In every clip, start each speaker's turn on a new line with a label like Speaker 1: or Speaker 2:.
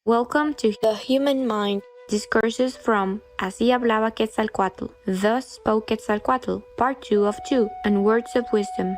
Speaker 1: Welcome to The Human Mind, Discourses from Así Hablaba Quetzalcóatl, Thus Spoke Quetzalcoatl, Part 2 of 2, and Words of Wisdom.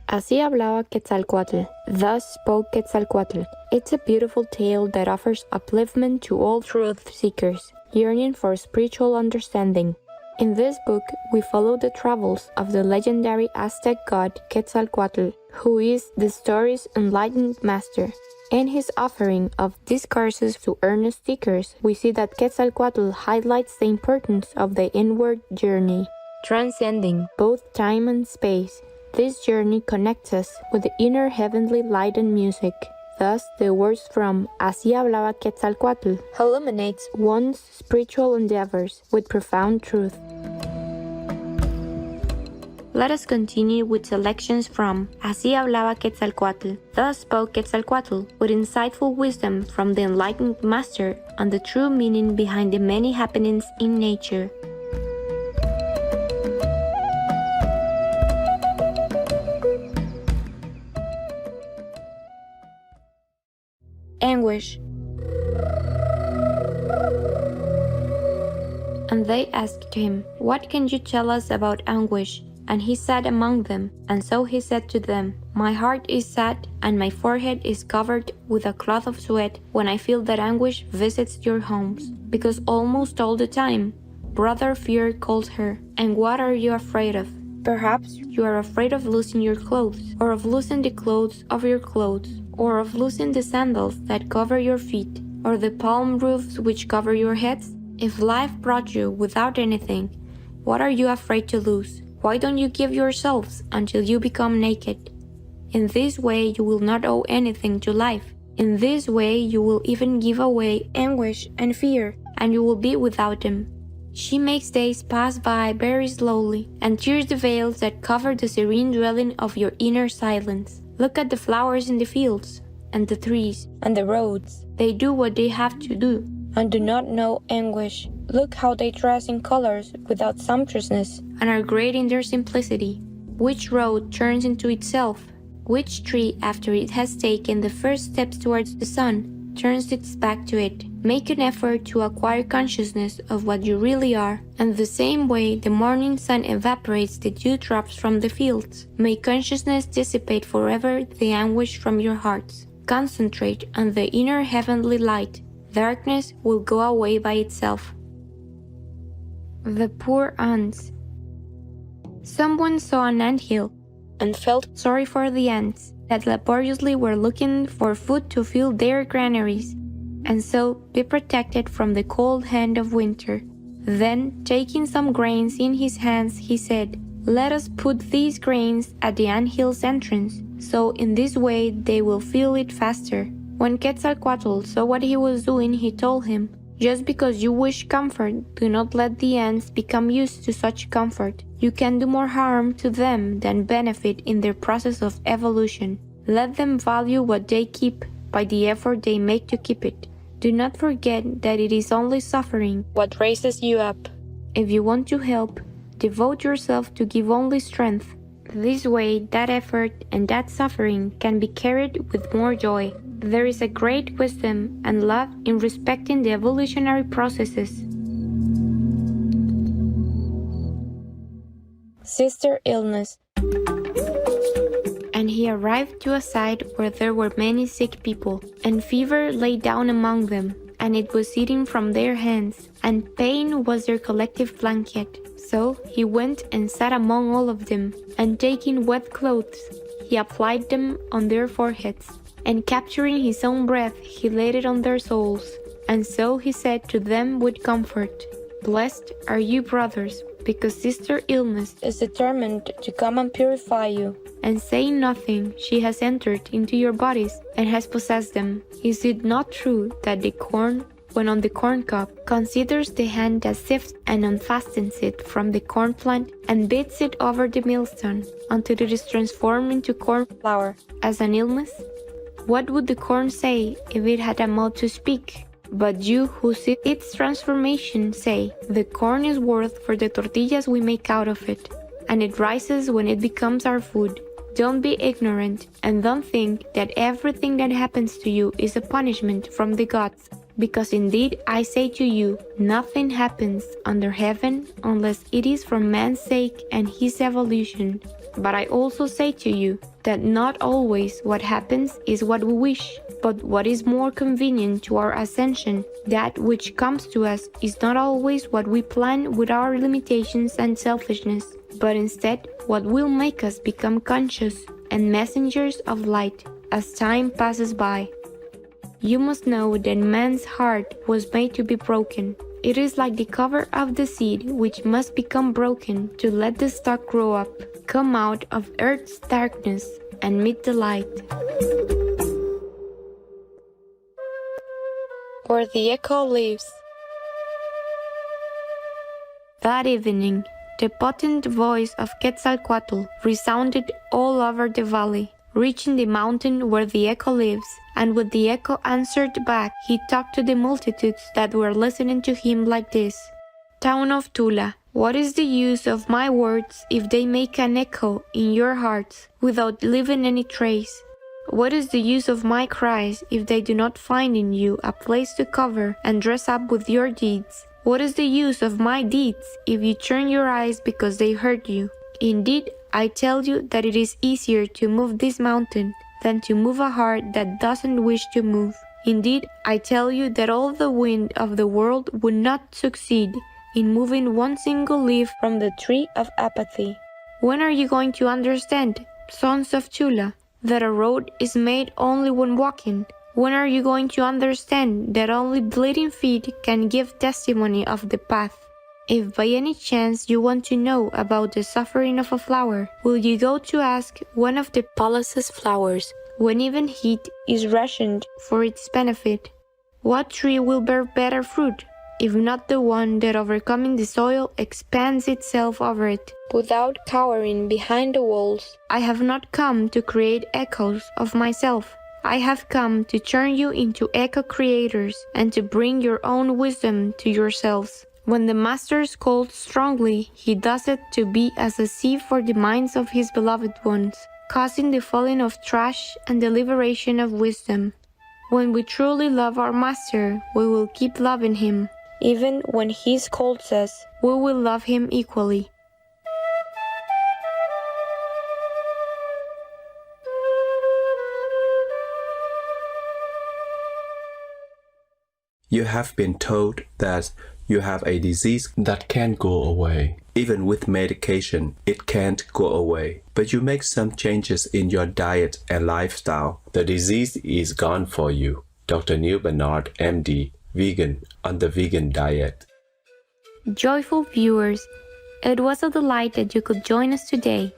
Speaker 1: Así Hablaba Quetzalcoatl, Thus Spoke Quetzalcoatl. It's a beautiful tale that offers upliftment to all truth seekers, yearning for spiritual understanding. In this book, we follow the travels of the legendary Aztec god Quetzalcoatl, who is the story's enlightened master. In his offering of discourses to earnest seekers, we see that Quetzalcoatl highlights the importance of the inward journey, transcending both time and space. This journey connects us with the inner heavenly light and music. Thus, the words from Así Hablaba Quetzalcóatl illuminates one's spiritual endeavors with profound truth. Let us continue with selections from Así Hablaba Quetzalcoatl, Thus Spoke Quetzalcoatl, with insightful wisdom from the enlightened master on the true meaning behind the many happenings in nature. Anguish. And they asked him, "What can you tell us about anguish?" And he sat among them, and so he said to them, "My heart is sad, and my forehead is covered with a cloth of sweat when I feel that anguish visits your homes, because almost all the time, brother fear calls her. And what are you afraid of? Perhaps you are afraid of losing your clothes, or of losing the clothes of your clothes, or of losing the sandals that cover your feet, or the palm roofs which cover your heads? If life brought you without anything, what are you afraid to lose? Why don't you give yourselves until you become naked? In this way you will not owe anything to life. In this way you will even give away anguish and fear, and you will be without them. She makes days pass by very slowly, and tears the veils that cover the serene dwelling of your inner silence. Look at the flowers in the fields, and the trees, and the roads. They do what they have to do, and do not know anguish. Look how they dress in colors without sumptuousness, and are great in their simplicity. Which road turns into itself? Which tree, after it has taken the first steps towards the sun, turns its back to it? Make an effort to acquire consciousness of what you really are, and the same way the morning sun evaporates the dewdrops from the fields. May consciousness dissipate forever the anguish from your hearts. Concentrate on the inner heavenly light. Darkness will go away by itself. The poor ants. Someone saw an anthill and felt sorry for the ants that laboriously were looking for food to fill their granaries, and so be protected from the cold hand of winter. Then, taking some grains in his hands, he said, "Let us put these grains at the anthill's entrance, so in this way they will fill it faster." When Quetzalcoatl saw what he was doing, he told him, "Just because you wish comfort, do not let the ants become used to such comfort. You can do more harm to them than benefit in their process of evolution. Let them value what they keep by the effort they make to keep it. Do not forget that it is only suffering what raises you up. If you want to help, devote yourself to give only strength. This way, that effort and that suffering can be carried with more joy. There is a great wisdom and love in respecting the evolutionary processes." Sister illness. And he arrived to a site where there were many sick people, and fever lay down among them, and it was eating from their hands, and pain was their collective blanket. So he went and sat among all of them, and taking wet clothes, he applied them on their foreheads, and capturing his own breath, he laid it on their souls. And so he said to them with comfort, "Blessed are you, brothers, because Sister Illness is determined to come and purify you. And saying nothing, she has entered into your bodies and has possessed them. Is it not true that the corn, when on the corn cob, considers the hand that sifts and unfastens it from the corn plant and beats it over the millstone until it is transformed into corn flour as an illness? What would the corn say if it had a mouth to speak? But you who see its transformation say, the corn is worth for the tortillas we make out of it, and it rises when it becomes our food. Don't be ignorant, and don't think that everything that happens to you is a punishment from the gods. Because indeed I say to you, nothing happens under heaven unless it is for man's sake and his evolution. But I also say to you that not always what happens is what we wish, but what is more convenient to our ascension. That which comes to us is not always what we plan with our limitations and selfishness, but instead what will make us become conscious and messengers of light as time passes by. You must know that man's heart was made to be broken. It is like the cover of the seed which must become broken to let the stalk grow up, come out of earth's darkness, and meet the light. Where the echo lives. That evening, the potent voice of Quetzalcoatl resounded all over the valley, reaching the mountain where the echo lives, and when the echo answered back, he talked to the multitudes that were listening to him like this. Town of Tula, what is the use of my words if they make an echo in your hearts without leaving any trace? What is the use of my cries if they do not find in you a place to cover and dress up with your deeds? What is the use of my deeds if you turn your eyes because they hurt you? Indeed, I tell you that it is easier to move this mountain than to move a heart that doesn't wish to move. Indeed, I tell you that all the wind of the world would not succeed in moving one single leaf from the tree of apathy. When are you going to understand, sons of Tula, that a road is made only when walking? When are you going to understand that only bleeding feet can give testimony of the path? If by any chance you want to know about the suffering of a flower, will you go to ask one of the Pallas's flowers, when even heat is rationed for its benefit? What tree will bear better fruit, if not the one that overcoming the soil expands itself over it, without cowering behind the walls? I have not come to create echoes of myself. I have come to turn you into echo creators and to bring your own wisdom to yourselves. When the Master scolds strongly, he does it to be as a sieve for the minds of his beloved ones, causing the falling of trash and the liberation of wisdom. When we truly love our Master, we will keep loving him. Even when he scolds us, we will love him equally.
Speaker 2: You have been told that you have a disease that can't go away. Even with medication, it can't go away. But you make some changes in your diet and lifestyle. The disease is gone for you. Dr. Neil Bernard, MD, vegan, on the vegan diet.
Speaker 1: Joyful viewers, it was a delight that you could join us today.